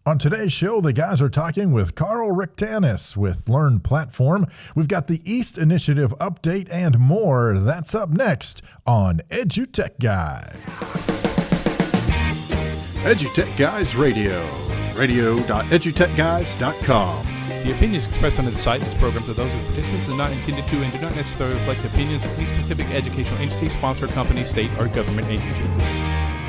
On today's show, the guys are talking with Karl Rectanus with Learn Platform. We've got the East Initiative update and more. That's up next on EduTechGuys. EduTechGuys Radio, radio.edutechguys.com. The opinions expressed under the site and its programs are those of participants and not intended to and do not necessarily reflect the opinions of any specific educational entity, sponsor, company, state, or government agency.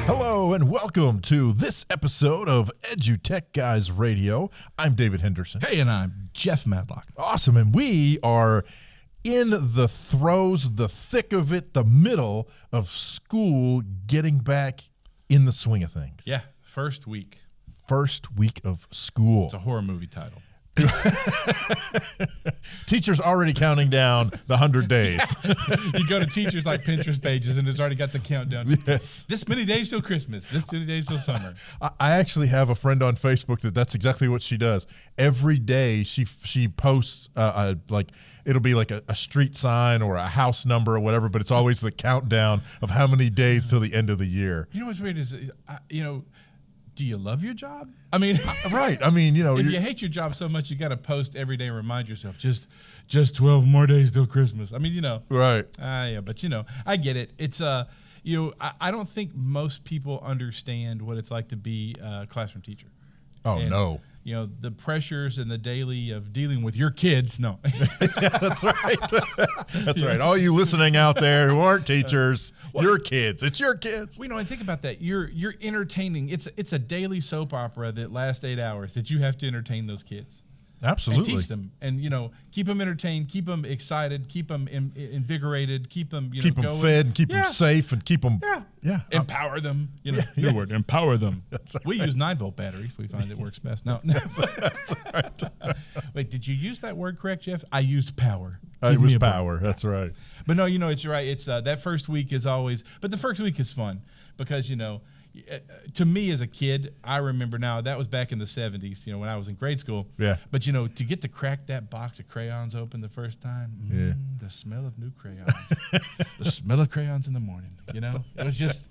Hello and welcome to this episode of EduTechGuys Radio. I'm David Henderson. Hey, and I'm Jeff Madlock. Awesome, and we are in the throes, the thick of it, the middle of school, getting back in the swing of things. Yeah, first week. First week of school. It's a horror movie title. Teachers already counting down the 100 days. You go to teachers like Pinterest pages and it's already got the countdown. Yes. This many days till Christmas. This many days till summer. I actually have a friend on Facebook that's exactly what she does. Every day she posts like it'll be like a street sign or a house number or whatever, but it's always the countdown of how many days till the end of the year. You know what's weird is, do you love your job? I mean, right. I mean, if you hate your job so much, you got to post every day and remind yourself, just 12 more days till Christmas. I mean, Right. Yeah, but I get it. It's I don't think most people understand what it's like to be a classroom teacher. Oh, and, no. The pressures and the daily of dealing with your kids. No. Yeah, that's right. That's right. All you listening out there who aren't teachers, your kids. It's your kids. And think about that. You're entertaining. It's a daily soap opera that lasts 8 hours that you have to entertain those kids. Absolutely. And teach them and, keep them entertained, keep them excited, keep them invigorated, keep them, keep them going. fed and keep them safe and keep them. Yeah. Empower them. Your word, empower them. That's right. We use 9-volt batteries. We find it works best. No. That's right. Wait, did you use that word correct, Jeff? I used power. It was power. That's right. But no, it's right. It's that first week is always, but the first week is fun because, to me as a kid, I remember now that was back in the 70s, when I was in grade school. Yeah. But, to get to crack that box of crayons open the first time, the smell of new crayons, the smell of crayons in the morning, it was just,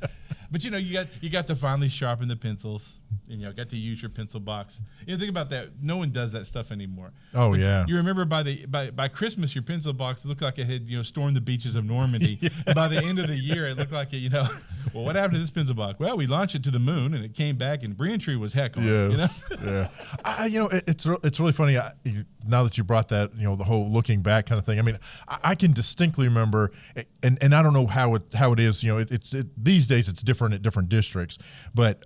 but, you got to finally sharpen the pencils and, got to use your pencil box. Think about that. No one does that stuff anymore. Oh, but yeah. You remember by Christmas, your pencil box looked like it had, stormed the beaches of Normandy. Yes. And by the end of the year, it looked like it, well, what happened to this pencil box? Well, we launched it to the moon and it came back and Braintree was heckling. Yes. Yeah. It's really funny now that you brought that, the whole looking back kind of thing. I mean, I can distinctly remember, and I don't know how it is, these days it's different at different districts, but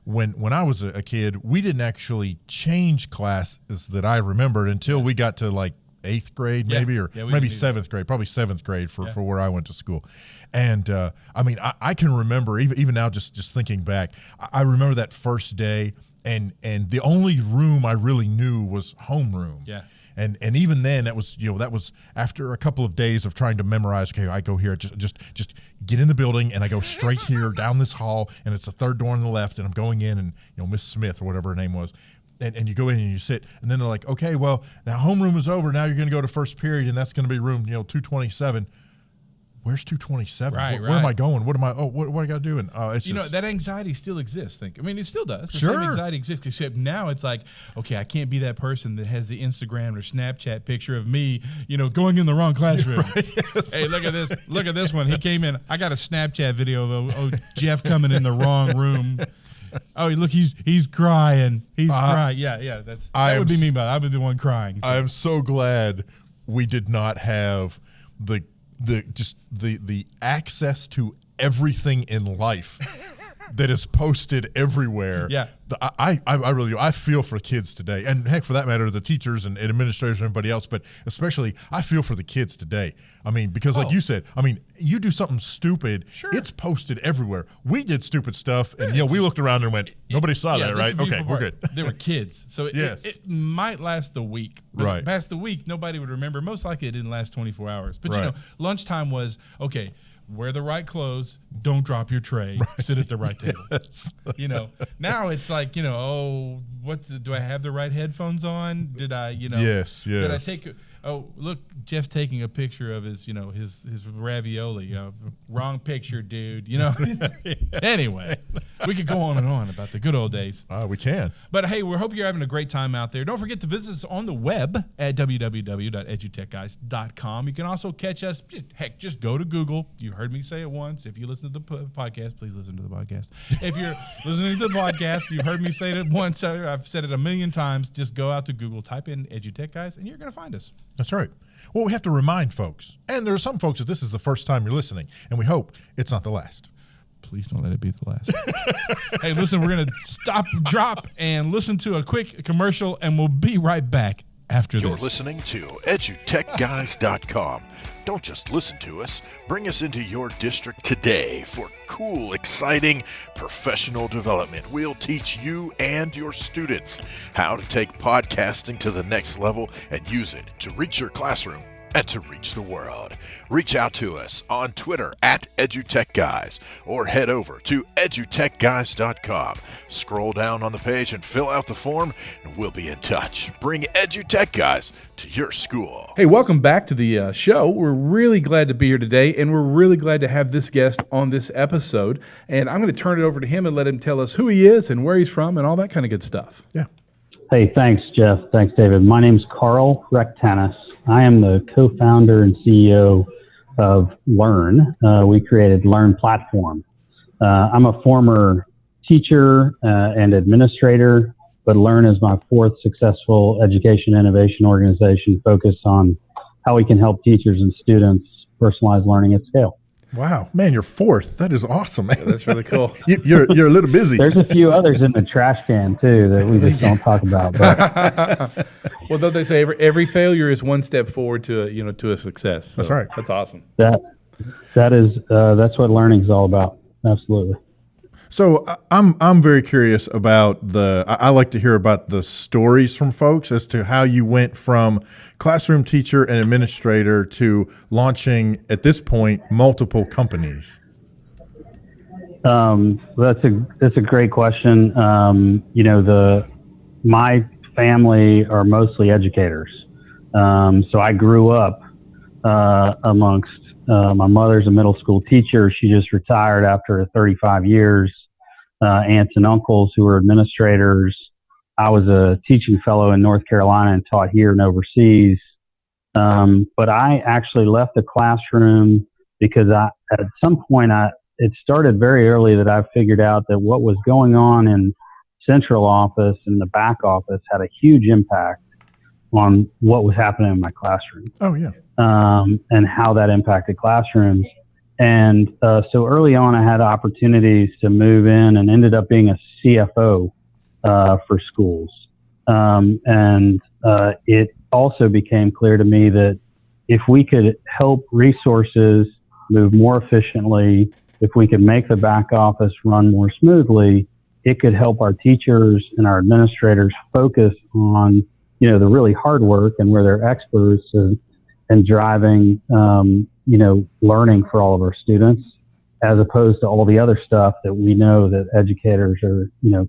when I was a kid, we didn't actually change classes that I remembered until we got to like 8th grade, maybe, or maybe 7th grade, probably 7th grade for where I went to school. And I mean, I can remember even now, just thinking back, I remember that first day, and the only room I really knew was homeroom. Yeah. And even then, that was after a couple of days of trying to memorize. Okay, I go here, just get in the building, and I go straight here down this hall, and it's the third door on the left, and I'm going in, and Miss Smith or whatever her name was, and you go in and you sit, and then they're like, okay, well now homeroom is over. Now you're going to go to first period, and that's going to be room 227. Where's 227? Where am I going? What am I? Oh, what I got to do? And it's just, that anxiety still exists. It still does. The sure. same anxiety exists, except now it's like, okay, I can't be that person that has the Instagram or Snapchat picture of me, going in the wrong classroom. Right, yes. Hey, look at this! Look at this one. He came in. I got a Snapchat video of Jeff coming in the wrong room. Oh, look, he's crying. He's crying. Yeah. That would be me, but I would be the one crying. So. I am so glad we did not have the access to everything in life that is posted everywhere. Yeah. I really do. I feel for kids today, and heck, for that matter, the teachers and administrators and everybody else, but especially I feel for the kids today. I mean, because like you said, I mean, you do something stupid, it's posted everywhere. We did stupid stuff, and we looked around and went, nobody saw that, right? Okay, we're good. They were kids, so it might last the week. But right. Past the week, nobody would remember. Most likely it didn't last 24 hours. But, lunchtime was, okay, wear the right clothes, don't drop your tray, sit at the right table. Yes. Now it's like, do I have the right headphones on? Did I, Yes. Did I take, look, Jeff's taking a picture of his, his ravioli. Wrong picture, dude. Anyway, We could go on and on about the good old days. We can. But hey, we hope you're having a great time out there. Don't forget to visit us on the web at www.edutechguys.com. You can also catch us. Just go to Google. You heard me say it once. If you listen to the podcast, please listen to the podcast. If you're listening to the podcast, you heard me say it once. I've said it a million times. Just go out to Google, type in EduTechGuys, and you're going to find us. That's right. Well, we have to remind folks, and there are some folks that this is the first time you're listening, and we hope it's not the last. Please don't let it be the last. Hey, listen, we're going to stop, drop, and listen to a quick commercial, and we'll be right back after this. You're listening to EduTechGuys.com. Don't just listen to us. Bring us into your district today for cool, exciting, professional development. We'll teach you and your students how to take podcasting to the next level and use it to reach your classroom and to reach the world. Reach out to us on Twitter at EduTechGuys or head over to EduTechGuys.com. Scroll down on the page and fill out the form, and we'll be in touch. Bring EduTechGuys to your school. Hey, welcome back to the show. We're really glad to be here today, and we're really glad to have this guest on this episode. And I'm going to turn it over to him and let him tell us who he is and where he's from and all that kind of good stuff. Yeah. Hey, thanks, Jeff. Thanks, David. My name's Karl Rectanus. I am the co-founder and CEO of Learn. We created Learn Platform. I'm a former teacher and administrator, but Learn is my fourth successful education innovation organization focused on how we can help teachers and students personalize learning at scale. Wow, man, you're fourth. That is awesome, man. Yeah, that's really cool. You're a little busy. There's a few others in the trash can too that we just don't talk about. But. Well, don't they say every failure is one step forward to a success? So that's right. That's awesome. That's what learning is all about. Absolutely. So I'm very curious about I like to hear about the stories from folks as to how you went from classroom teacher and administrator to launching, at this point, multiple companies. That's a great question. My family are mostly educators. So I grew up amongst my mother's a middle school teacher. She just retired after 35 years. Aunts and uncles who were administrators. I was a teaching fellow in North Carolina and taught here and overseas. But I actually left the classroom because at some point it started very early that I figured out that what was going on in central office and the back office had a huge impact on what was happening in my classroom. Oh, yeah. And how that impacted classrooms. And so early on, I had opportunities to move in and ended up being a CFO for schools. It also became clear to me that if we could help resources move more efficiently, if we could make the back office run more smoothly, it could help our teachers and our administrators focus on, the really hard work and where they're experts and driving, learning for all of our students, as opposed to all the other stuff that we know that educators are,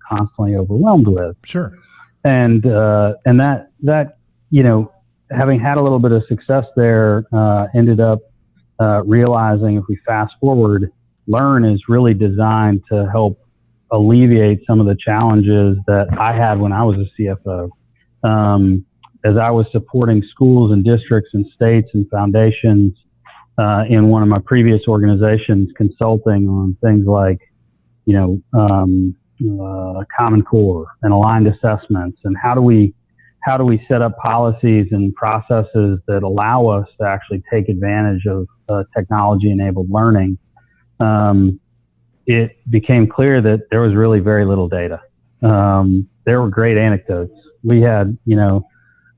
constantly overwhelmed with. Sure. And that, having had a little bit of success there, ended up realizing if we fast forward, Learn is really designed to help alleviate some of the challenges that I had when I was a CFO. As I was supporting schools and districts and states and foundations in one of my previous organizations, consulting on things like, Common Core and aligned assessments, and how do we set up policies and processes that allow us to actually take advantage of technology-enabled learning. It became clear that there was really very little data. There were great anecdotes. We had,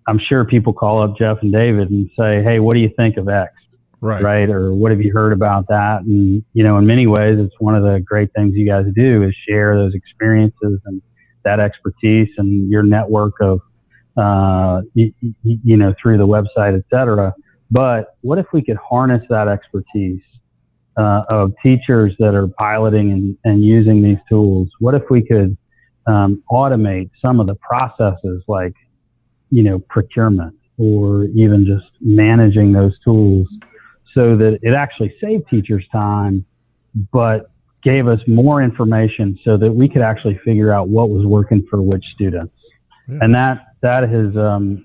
I'm sure people call up Jeff and David and say, hey, what do you think of X? Right. Or what have you heard about that? And, in many ways, it's one of the great things you guys do is share those experiences and that expertise and your network of, through the website, et cetera. But what if we could harness that expertise of teachers that are piloting and using these tools? What if we could automate some of the processes like, procurement or even just managing those tools so that it actually saved teachers time, but gave us more information so that we could actually figure out what was working for which students. Yeah. And that has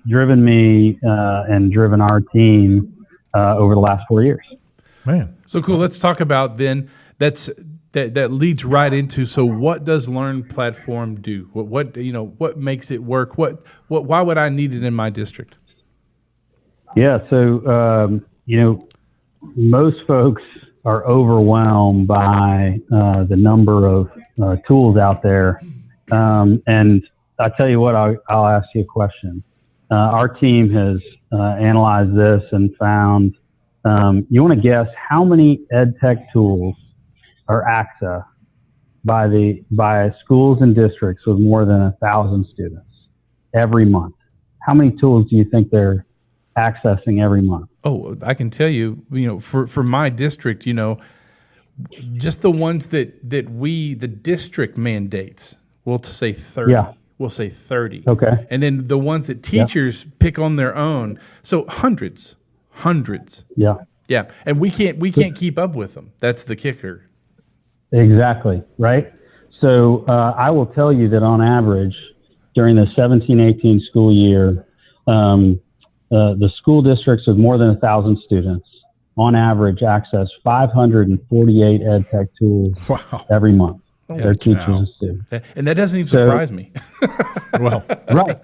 driven me and driven our team over the last 4 years. Man, so cool. Let's talk about then. That leads right into, so what does Learn Platform do? What makes it work? Why would I need it in my district? Yeah, so most folks are overwhelmed by the number of tools out there, and I tell you what, I'll ask you a question. Our team has analyzed this and found, you want to guess how many EdTech tools are accessed by schools and districts with more than 1,000 students every month? How many tools do you think they're accessing every month? Oh, I can tell you, for my district, just the ones that the district mandates, we'll say 30. Yeah. We'll say 30. Okay. And then the ones that teachers pick on their own. So hundreds. Yeah. Yeah. And we can't keep up with them. That's the kicker. Exactly. Right. So I will tell you that on average, during the 17-18 school year, the school districts with more than 1,000 students on average access 548 EdTech tools every month. Their teachers and students. And that doesn't even surprise me. Well, right.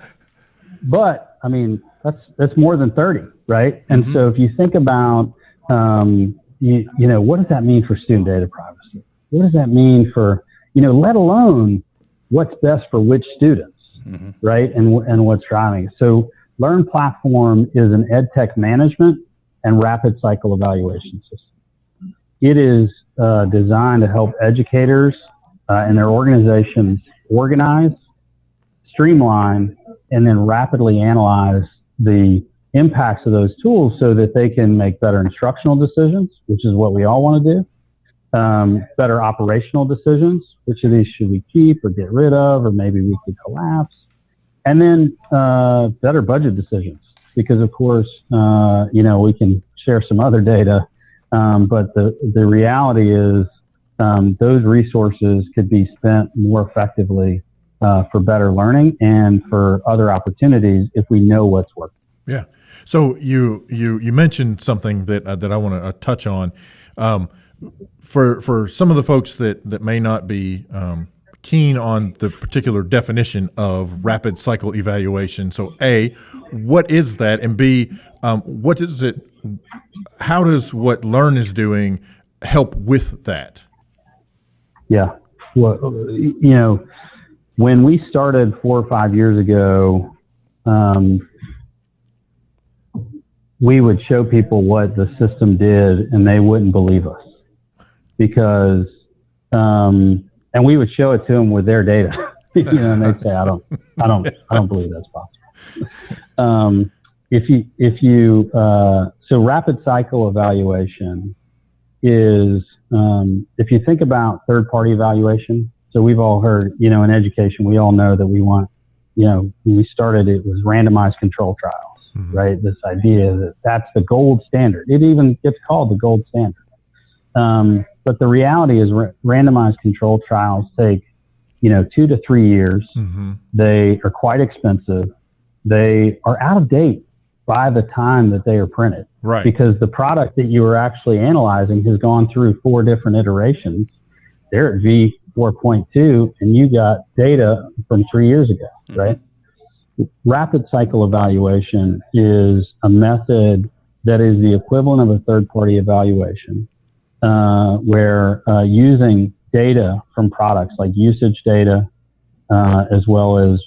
But I mean, that's more than 30, right? And so if you think about, what does that mean for student data privacy? What does that mean for, let alone what's best for which students, right? And what's driving it. So Learn Platform is an EdTech management and rapid cycle evaluation system. It is designed to help educators and their organizations organize, streamline, and then rapidly analyze the impacts of those tools so that they can make better instructional decisions, which is what we all want to do, better operational decisions, which of these should we keep or get rid of, or maybe we could collapse, and then better budget decisions, because of course, we can share some other data, but the reality is those resources could be spent more effectively for better learning and for other opportunities if we know what's working. Yeah. So you mentioned something that I want to touch on. For some of the folks that may not be keen on the particular definition of rapid cycle evaluation. So A, what is that? And B, what is it? How does what Learn is doing help with that? Yeah. Well, when we started 4 or 5 years ago, we would show people what the system did and they wouldn't believe us because, and we would show it to them with their data, and they'd say, I don't believe that's possible. So rapid cycle evaluation is, if you think about third-party evaluation, so we've all heard, in education, we all know that we want, when we started, it was randomized control trials, right? This idea that that's the gold standard. It even gets called the gold standard. But the reality is randomized control trials take, 2 to 3 years. They are quite expensive. They are out of date by the time that they are printed. Right. Because the product that you are actually analyzing has gone through 4 different iterations. They're at V4.2 and you got data from 3 years ago, right? Rapid cycle evaluation is a method that is the equivalent of a third-party evaluation, where using data from products like usage data, as well as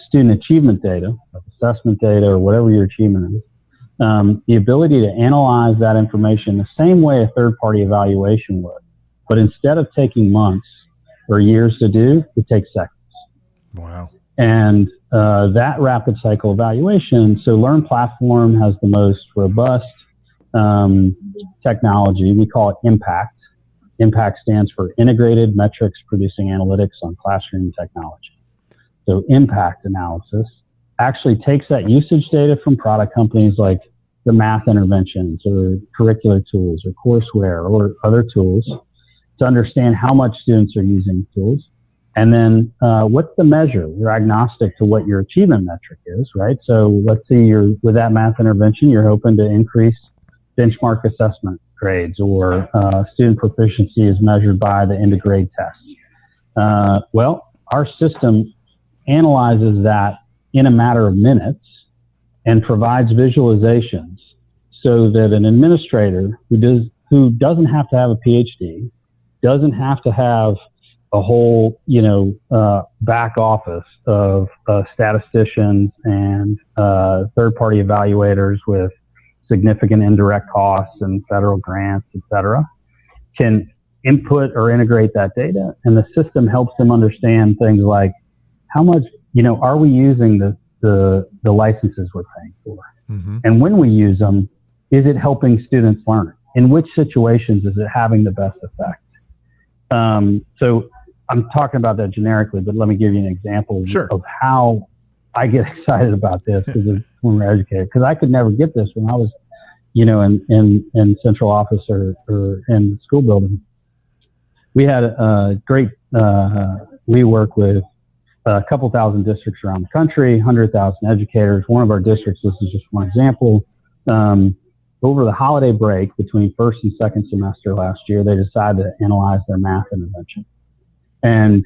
student achievement data, like assessment data, or whatever your achievement is, the ability to analyze that information the same way a third-party evaluation would. But instead of taking months or years to do, it takes seconds. Wow. And that rapid cycle evaluation, so Learn Platform has the most robust technology. We call it IMPACT. IMPACT stands for Integrated Metrics Producing Analytics on Classroom Technology. So IMPACT analysis actually takes that usage data from product companies like the math interventions or curricular tools or courseware or other tools, to understand how much students are using tools. And then what's the measure? You're agnostic to what your achievement metric is, right? So let's say with that math intervention, you're hoping to increase benchmark assessment grades, or student proficiency is measured by the end of grade test. Well, our system analyzes that in a matter of minutes and provides visualizations so that an administrator who doesn't have to have a PhD, doesn't have to have a whole, back office of statisticians and third-party evaluators with significant indirect costs and federal grants, et cetera, can input or integrate that data, and the system helps them understand things like how much, are we using the licenses we're paying for? Mm-hmm. And when we use them, is it helping students learn? In which situations is it having the best effect? So I'm talking about that generically, but let me give you an example of how I get excited about this as a former educator, because I could never get this when I was, in central office or in the school building. We had a great, we work with a couple thousand districts around the country, 100,000 educators. One of our districts, this is just one example, over the holiday break between first and second semester last year, they decided to analyze their math intervention. And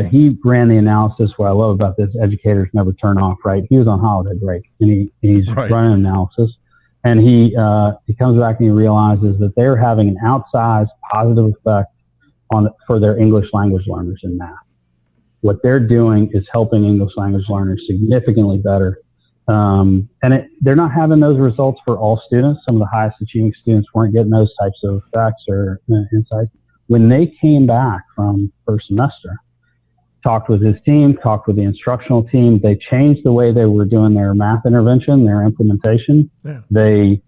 he ran the analysis. What I love about this, educators never turn off, right? He was on holiday break, and he's running an analysis. And he comes back and he realizes that they're having an outsized positive effect for their English language learners in math. What they're doing is helping English language learners significantly better. And they're not having those results for all students. Some of the highest achieving students weren't getting those types of effects or insights. When they came back from first semester, talked with his team, talked with the instructional team, they changed the way they were doing their math intervention, their implementation. Yeah. They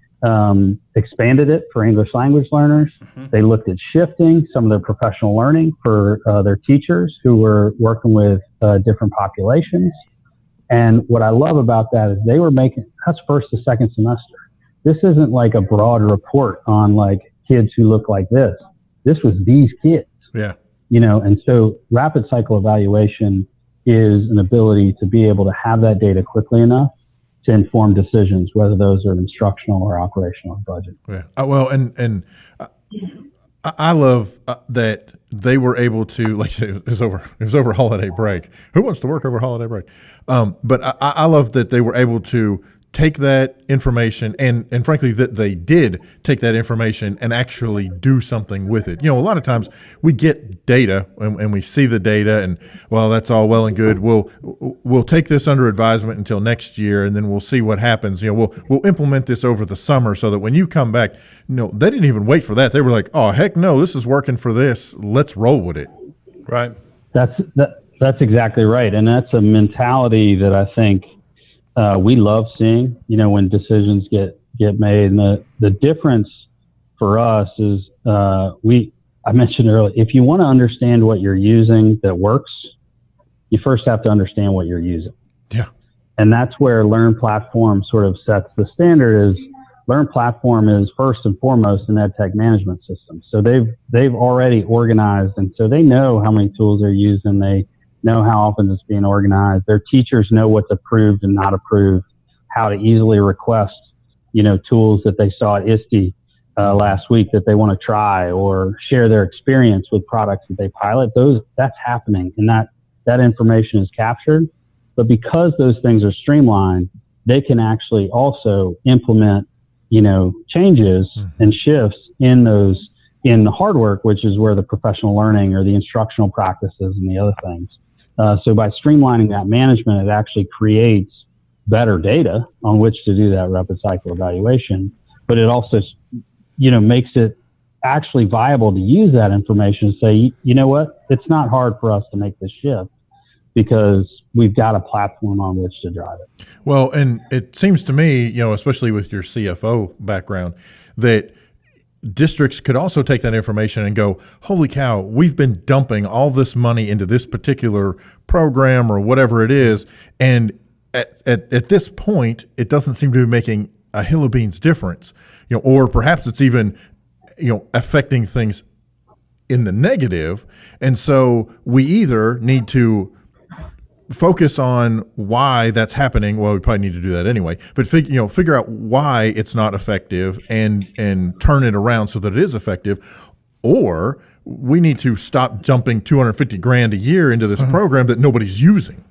expanded it for English language learners. Mm-hmm. They looked at shifting some of their professional learning for their teachers who were working with different populations. And what I love about that is they were that's first to second semester. This isn't like a broad report on like kids who look like this. This was these kids. Yeah. And so rapid cycle evaluation is an ability to be able to have that data quickly enough to inform decisions, whether those are instructional or operational or budget. Yeah. Well, and I love that they were able to, like, it was over holiday break. Who wants to work over holiday break? But I love that they were able to take that information and frankly that they did take that information and actually do something with it. A lot of times we get data and we see the data and, well, that's all well and good. We'll take this under advisement until next year and then we'll see what happens. We'll implement this over the summer so that when you come back, they didn't even wait for that. They were like, oh, heck no, this is working for this. Let's roll with it. Right. That's exactly right. And that's a mentality that I think we love seeing, when decisions get made. And the difference for us is, I mentioned earlier, if you want to understand what you're using that works, you first have to understand what you're using. Yeah. And that's where Learn Platform sort of sets the standard. Is Learn Platform is first and foremost an EdTech management system. So they've already organized, and so they know how many tools they're using. They know how often it's being organized. Their teachers know what's approved and not approved, how to easily request, tools that they saw at ISTE last week that they want to try, or share their experience with products that they pilot. That's happening, and that information is captured. But because those things are streamlined, they can actually also implement, changes and shifts in the hard work, which is where the professional learning or the instructional practices and the other things. So by streamlining that management, it actually creates better data on which to do that rapid cycle evaluation. But it also, makes it actually viable to use that information and say, you know what, it's not hard for us to make this shift because we've got a platform on which to drive it. Well, and it seems to me, especially with your CFO background, that districts could also take that information and go, holy cow, we've been dumping all this money into this particular program or whatever it is, and at this point, it doesn't seem to be making a hill of beans difference, or perhaps it's even, affecting things in the negative. And so we either need to focus on why that's happening. Well, we probably need to do that anyway, but figure out why it's not effective and turn it around so that it is effective. Or we need to stop dumping $250,000 a year into this program that nobody's using.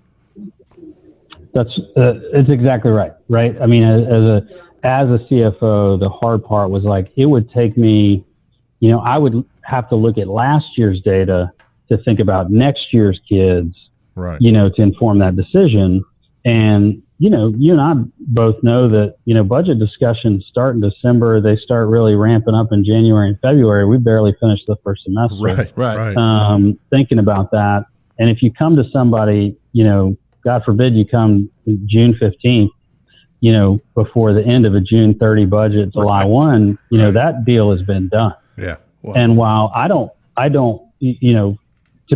It's exactly right. Right. I mean, as a CFO, the hard part was like, it would take me, I would have to look at last year's data to think about next year's kids, right? To inform that decision. And, you and I both know that, budget discussions start in December. They start really ramping up in January and February. We barely finished the first semester. Right. Thinking about that. And if you come to somebody, God forbid you come June 15th, before the end of a June 30 budget, July 1, that deal has been done. Yeah. Wow. And while I don't, to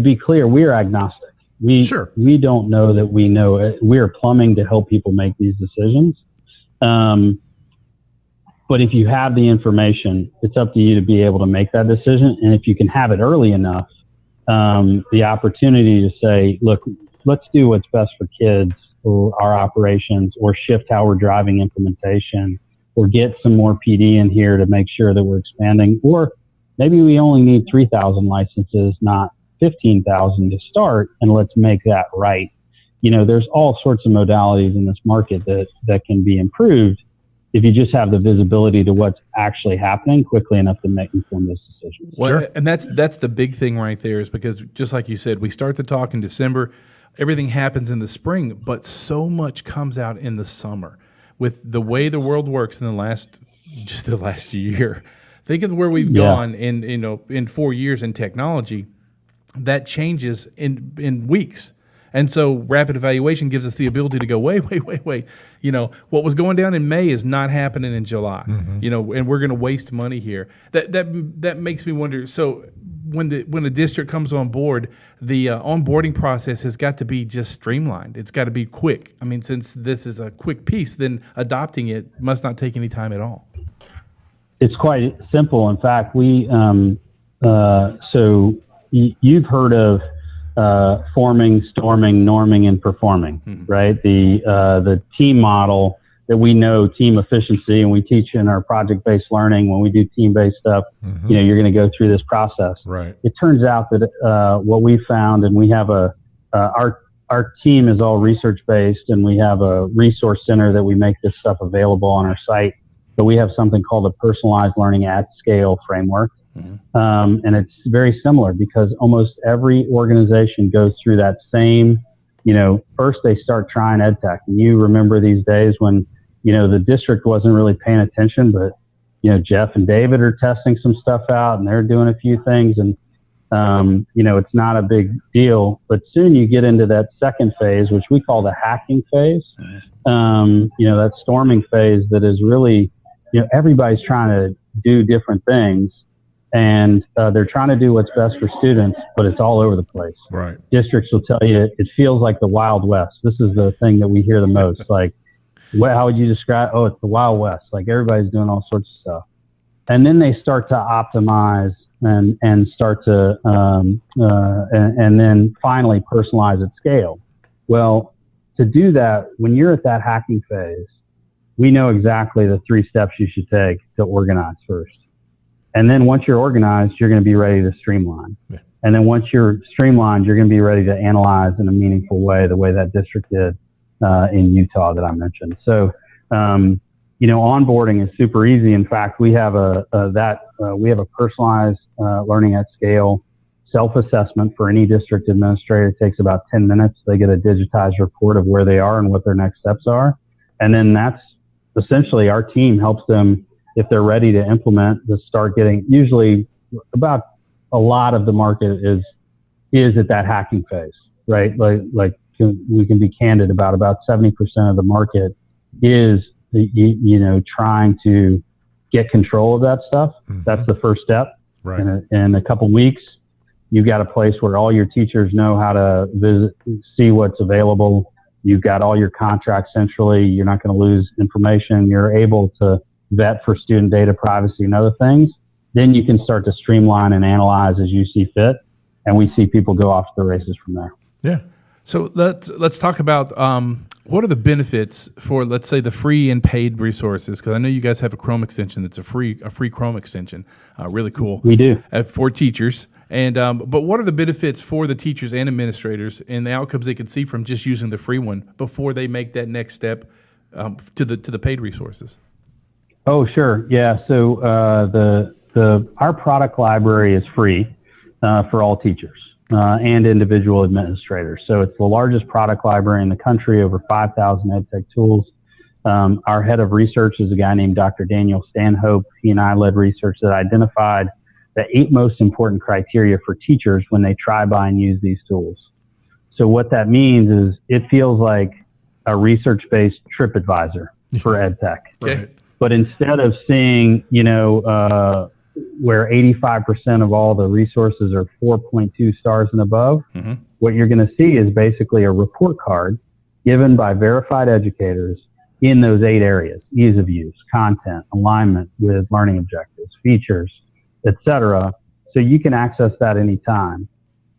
be clear, we are agnostic. We don't know that we know it. We are plumbing to help people make these decisions. But if you have the information, it's up to you to be able to make that decision. And if you can have it early enough, the opportunity to say, look, let's do what's best for kids or our operations, or shift how we're driving implementation, or get some more PD in here to make sure that we're expanding. Or maybe we only need 3,000 licenses, not 15,000 to start, and let's make that right. There's all sorts of modalities in this market that can be improved if you just have the visibility to what's actually happening quickly enough to make informed those decisions. Well, and that's the big thing right there, is because just like you said, we start the talk in December, everything happens in the spring, but so much comes out in the summer. With the way the world works in the last year, think of where we've gone in 4 years in technology. That changes in weeks. And so rapid evaluation gives us the ability to go, wait. What was going down in May is not happening in July, and we're going to waste money here. That makes me wonder. So when a district comes on board, the onboarding process has got to be just streamlined. It's got to be quick. I mean, since this is a quick piece, then adopting it must not take any time at all. It's quite simple. In fact, you've heard of forming, storming, norming, and performing, right? The team model that we know, team efficiency, and we teach in our project-based learning when we do team-based stuff. You're going to go through this process. Right. It turns out that what we found, and we have our team is all research-based, and we have a resource center that we make this stuff available on our site. But we have something called a personalized learning at scale framework. And it's very similar because almost every organization goes through that same, first they start trying EdTech. And you remember these days when, the district wasn't really paying attention, but, Jeff and David are testing some stuff out and they're doing a few things. And, it's not a big deal. But soon you get into that second phase, which we call the hacking phase. That storming phase that is really, everybody's trying to do different things. And they're trying to do what's best for students, but it's all over the place. Right. Districts will tell you it feels like the Wild West. This is the thing that we hear the most. Like, how would you describe? Oh, it's the Wild West. Like everybody's doing all sorts of stuff. And then they start to optimize and start to, and then finally personalize at scale. Well, to do that, when you're at that hacking phase, we know exactly the 3 steps you should take to organize first. And then once you're organized, you're going to be ready to streamline. Yeah. And then once you're streamlined, you're going to be ready to analyze in a meaningful way, the way that district did in Utah that I mentioned. So, onboarding is super easy. In fact, we have a personalized learning at scale self-assessment for any district administrator. It takes about 10 minutes. They get a digitized report of where they are and what their next steps are. And then that's essentially our team helps them, if they're ready to implement, to start getting, usually about a lot of the market is at that hacking phase, right? Like we can be candid about 70% of the market is, trying to get control of that stuff. That's the first step. Right. In a couple weeks, you've got a place where all your teachers know how to visit, see what's available. You've got all your contracts centrally. You're not going to lose information. You're able to vet for student data privacy and other things. then you can start to streamline and analyze as you see fit. And we see people go off to the races from there. Yeah. So let's talk about what are the benefits for, let's say, the free and paid resources? Because I know you guys have a Chrome extension that's a free Chrome extension. Really cool. We do. For teachers. And but what are the benefits for the teachers and administrators and the outcomes they can see from just using the free one before they make that next step to the paid resources? Oh, sure. Yeah. So our product library is free for all teachers and individual administrators. So it's the largest product library in the country, over 5,000 EdTech tools. Our head of research is a guy named Dr. Daniel Stanhope. He and I led research that identified the 8 most important criteria for teachers when they try, buy, and use these tools. So what that means is it feels like a research-based TripAdvisor for EdTech. Okay. But instead of seeing, where 85% of all the resources are 4.2 stars and above, what you're going to see is basically a report card given by verified educators in those 8 areas: ease of use, content, alignment with learning objectives, features, etc. So you can access that anytime.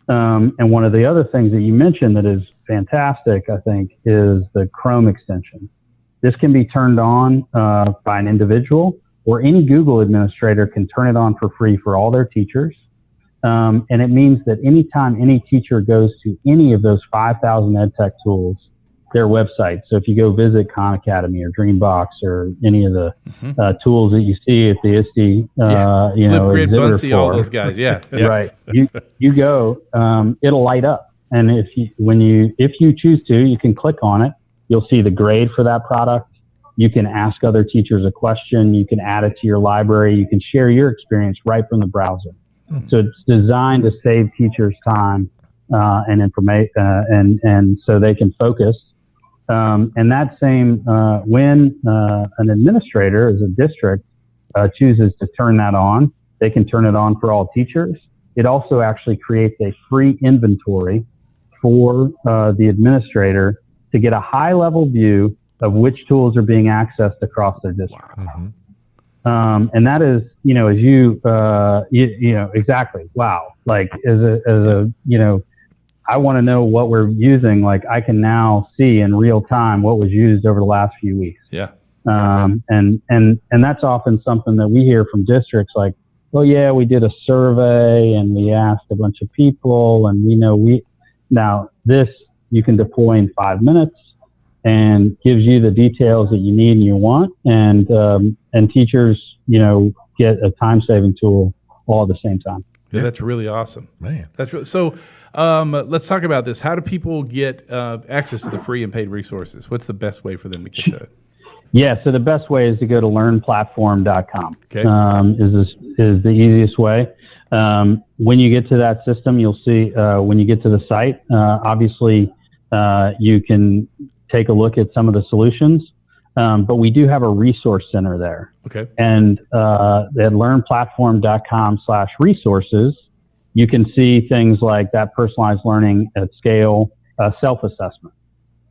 And one of the other things that you mentioned that is fantastic, I think, is the Chrome extension. This can be turned on by an individual, or any Google administrator can turn it on for free for all their teachers. And it means that anytime any teacher goes to any of those 5,000 EdTech tools, their website. So if you go visit Khan Academy or Dreambox or any of the tools that you see at the ISTE, Flipgrid, exhibitor Bunsey, all those guys, yeah. Yes. Right. You go, it'll light up. And if you choose to, you can click on it. You'll see the grade for that product. You can ask other teachers a question. You can add it to your library. You can share your experience right from the browser. So it's designed to save teachers time and information, and so they can focus. And that same when an administrator, as a district, chooses to turn that on, they can turn it on for all teachers. It also actually creates a free inventory for the administrator to get a high-level view of which tools are being accessed across their district. And that is, exactly. Wow. Like I want to know what we're using. Like I can now see in real time what was used over the last few weeks. Yeah. And that's often something that we hear from districts like, well, yeah, we did a survey and we asked a bunch of people and now this you can deploy in 5 minutes and gives you the details that you need and you want. And teachers, get a time-saving tool all at the same time. Yeah, that's really awesome, man. That's really so. Let's talk about this. How do people get access to the free and paid resources? What's the best way for them to get to it? Yeah, so the best way is to go to learnplatform.com. Okay. Is the easiest way. When you get to that system, you'll see when you get to the site, obviously you can take a look at some of the solutions, but we do have a resource center there. Okay. And at learnplatform.com/resources, you can see things like that personalized learning at scale, self-assessment.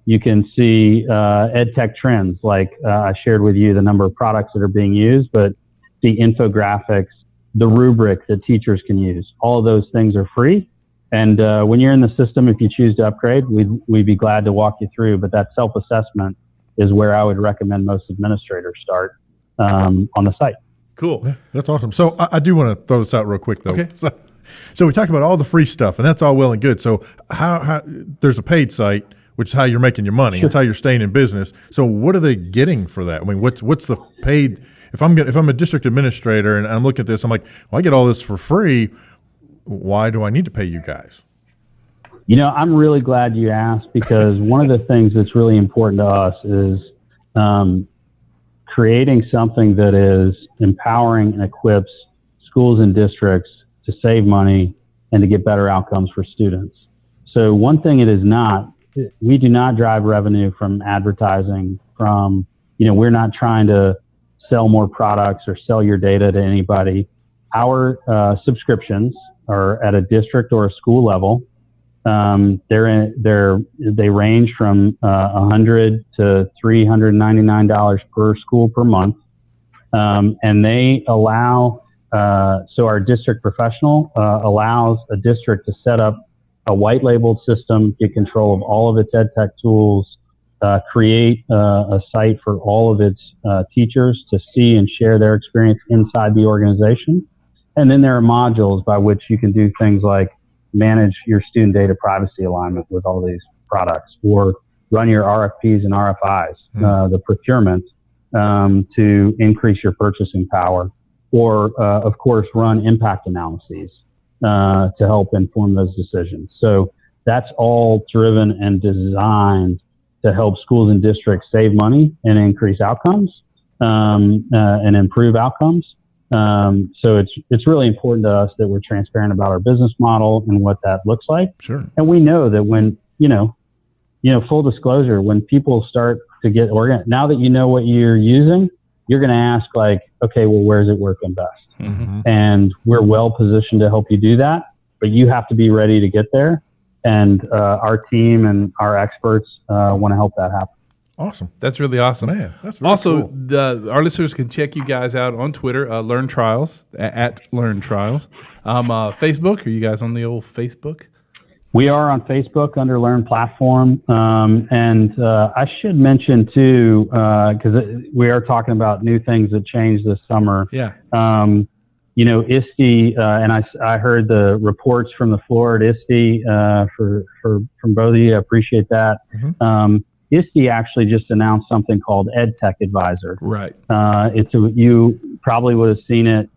You can see EdTech trends, like I shared with you the number of products that are being used, but the infographics, the rubric that teachers can use. All of those things are free. And when you're in the system, if you choose to upgrade, we'd be glad to walk you through. But that self-assessment is where I would recommend most administrators start on the site. Cool. Yeah, that's awesome. So I do want to throw this out real quick, though. Okay. So we talked about all the free stuff, and that's all well and good. So how there's a paid site, which is how you're making your money. It's how you're staying in business. So what are they getting for that? I mean, what's the paid? If I'm a district administrator and I'm looking at this, I'm like, well, I get all this for free. Why do I need to pay you guys? I'm really glad you asked, because one of the things that's really important to us is creating something that is empowering and equips schools and districts to save money and to get better outcomes for students. So one thing it is not, we do not drive revenue from advertising, we're not trying to sell more products or sell your data to anybody. Our subscriptions are at a district or a school level. They range from $100 to $399 per school per month, and they allow So our district professional allows a district to set up a white labeled system, get control of all of its ed tech tools, create a site for all of its teachers to see and share their experience inside the organization. And then there are modules by which you can do things like manage your student data privacy alignment with all these products, or run your RFPs and RFIs, the procurement, to increase your purchasing power, or, of course, run impact analyses to help inform those decisions. So that's all driven and designed to help schools and districts save money and increase outcomes and improve outcomes. So it's really important to us that we're transparent about our business model and what that looks like. Sure. And we know that when, full disclosure, when people start to get organized, now that you know what you're using, you're going to ask like, okay, well, where's it working best? Mm-hmm. And we're well positioned to help you do that, but you have to be ready to get there. And our team and our experts want to help that happen. Awesome. That's really awesome. Man, that's really also, cool. Our listeners can check you guys out on Twitter, Learn Trials, at Learn Trials. Facebook, are you guys on the old Facebook? We are on Facebook under Learn Platform. And I should mention, too, because we are talking about new things that changed this summer. Yeah. ISTE, and I heard the reports from the floor at ISTE from both of you. I appreciate that. Mm-hmm. ISTE actually just announced something called EdTech Advisor. Right. You probably would have seen it.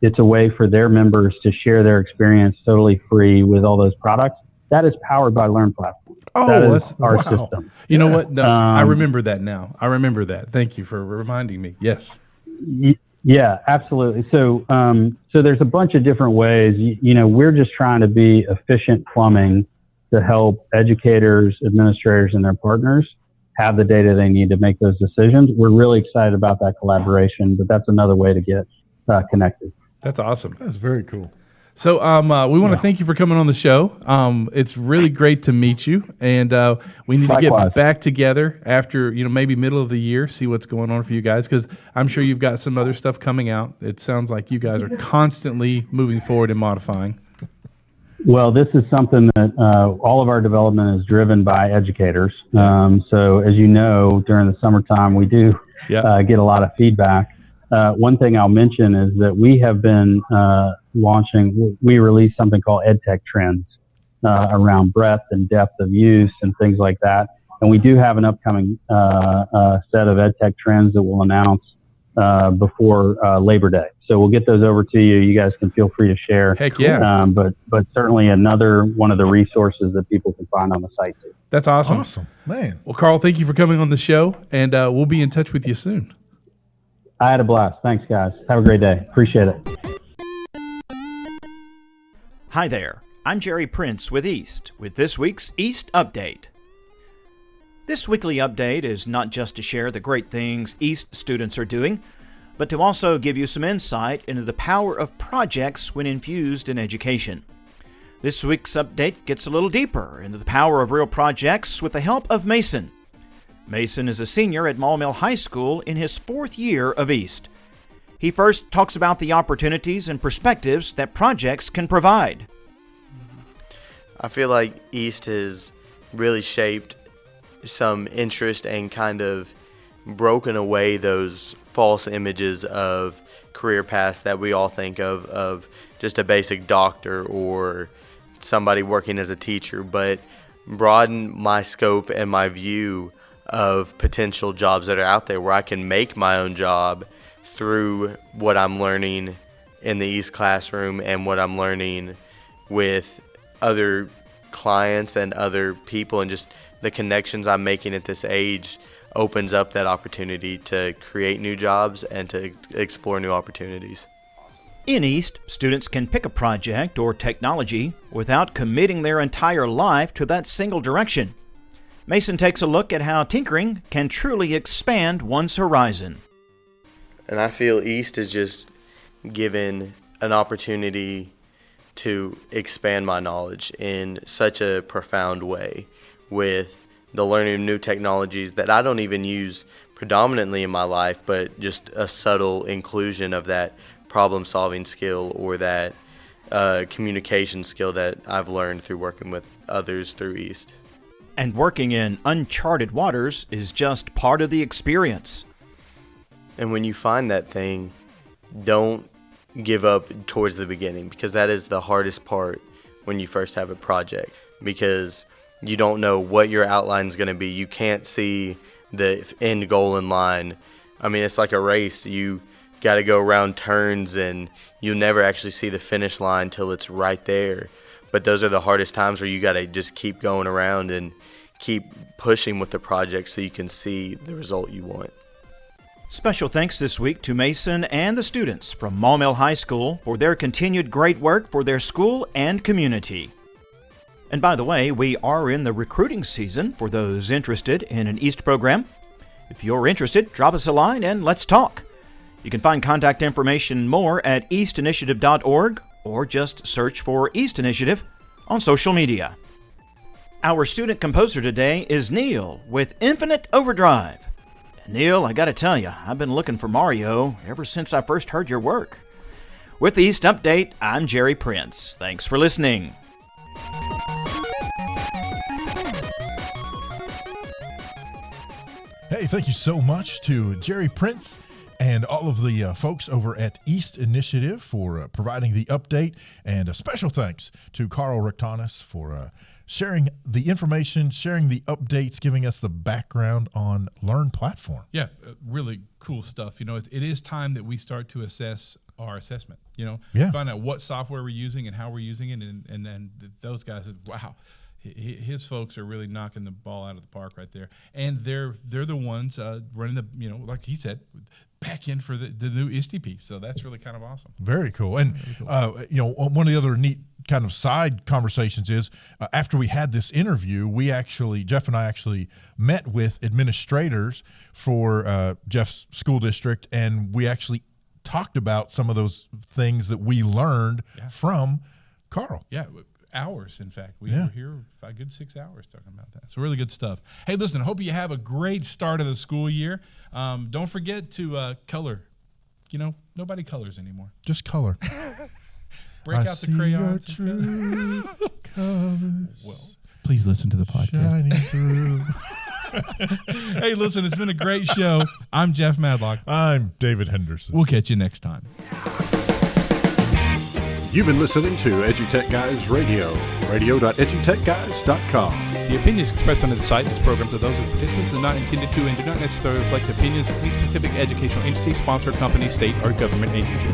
It's a way for their members to share their experience totally free with all those products. That is powered by Learn Platform. Oh, that's our system. You know what? No, I remember that now. I remember that. Thank you for reminding me. Yes. Yeah, absolutely. So there's a bunch of different ways. We're just trying to be efficient plumbing to help educators, administrators, and their partners have the data they need to make those decisions. We're really excited about that collaboration, but that's another way to get connected. That's awesome. That's very cool. So we want to thank you for coming on the show. It's really great to meet you, and we need to get back together after, maybe middle of the year, see what's going on for you guys, because I'm sure you've got some other stuff coming out. It sounds like you guys are constantly moving forward and modifying. Well, this is something that all of our development is driven by educators. So as you know, during the summertime, we do get a lot of feedback. One thing I'll mention is that we have been we released something called EdTech Trends around breadth and depth of use and things like that. And we do have an upcoming set of EdTech Trends that we'll announce before Labor Day. So we'll get those over to you. You guys can feel free to share. Heck yeah. But certainly another one of the resources that people can find on the site too. That's awesome. Awesome, man. Well, Karl, thank you for coming on the show, and we'll be in touch with you soon. I had a blast. Thanks, guys. Have a great day. Appreciate it. Hi there. I'm Jerry Prince with East with this week's East Update. This weekly update is not just to share the great things East students are doing, but to also give you some insight into the power of projects when infused in education. This week's update gets a little deeper into the power of real projects with the help of Mason. Mason is a senior at Maumelle High School in his 4th year of East. He first talks about the opportunities and perspectives that projects can provide. I feel like East has really shaped some interest and kind of broken away those false images of career paths that we all think of just a basic doctor or somebody working as a teacher, but broaden my scope and my view of potential jobs that are out there where I can make my own job through what I'm learning in the East classroom and what I'm learning with other clients and other people, and just the connections I'm making at this age opens up that opportunity to create new jobs and to explore new opportunities. In East, students can pick a project or technology without committing their entire life to that single direction. Mason takes a look at how tinkering can truly expand one's horizon. And I feel East is just given an opportunity to expand my knowledge in such a profound way with the learning of new technologies that I don't even use predominantly in my life, but just a subtle inclusion of that problem-solving skill or that communication skill that I've learned through working with others through East. And working in uncharted waters is just part of the experience. And when you find that thing, don't give up towards the beginning, because that is the hardest part when you first have a project, because you don't know what your outline is going to be. You can't see the end goal in line. I mean, it's like a race. You got to go around turns, and you'll never actually see the finish line till it's right there. But those are the hardest times where you got to just keep going around and keep pushing with the project so you can see the result you want. Special thanks this week to Mason and the students from Maumelle High School for their continued great work for their school and community. And by the way, we are in the recruiting season for those interested in an East program. If you're interested, drop us a line and let's talk. You can find contact information more at eastinitiative.org or just search for East Initiative on social media. Our student composer today is Neil with Infinite Overdrive. And Neil, I gotta tell you, I've been looking for Mario ever since I first heard your work. With the East Update, I'm Jerry Prince. Thanks for listening. Hey, thank you so much to Jerry Prince and all of the folks over at East Initiative for providing the update. And a special thanks to Karl Rectanus for sharing the information, sharing the updates, giving us the background on Learn Platform. Yeah, really cool stuff. You know, it is time that we start to assess our assessment, you know, find out what software we're using and how we're using it. And then those guys said, wow, his folks are really knocking the ball out of the park right there. And they're the ones running the, you know, like he said, back in for the new ISTE piece. So that's really kind of awesome. Very cool. And, you know, one of the other neat kind of side conversations is after we had this interview, Jeff and I actually met with administrators for Jeff's school district, and we actually talked about some of those things that we learned from Karl. Yeah. Hours, in fact. We were here for a good 6 hours talking about that. So really good stuff. Hey, listen, I hope you have a great start of the school year. Don't forget to color. You know, nobody colors anymore. Just color. Break out the crayons. Your true colors. Well, please listen to the podcast. Shining through. Hey, listen, it's been a great show. I'm Jeff Madlock. I'm David Henderson. We'll catch you next time. You've been listening to EduTechGuys Radio, radio.edutechguys.com. The opinions expressed on the site and its programs are those of participants and not intended to and do not necessarily reflect the opinions of any specific educational entity, sponsor, company, state, or government agency.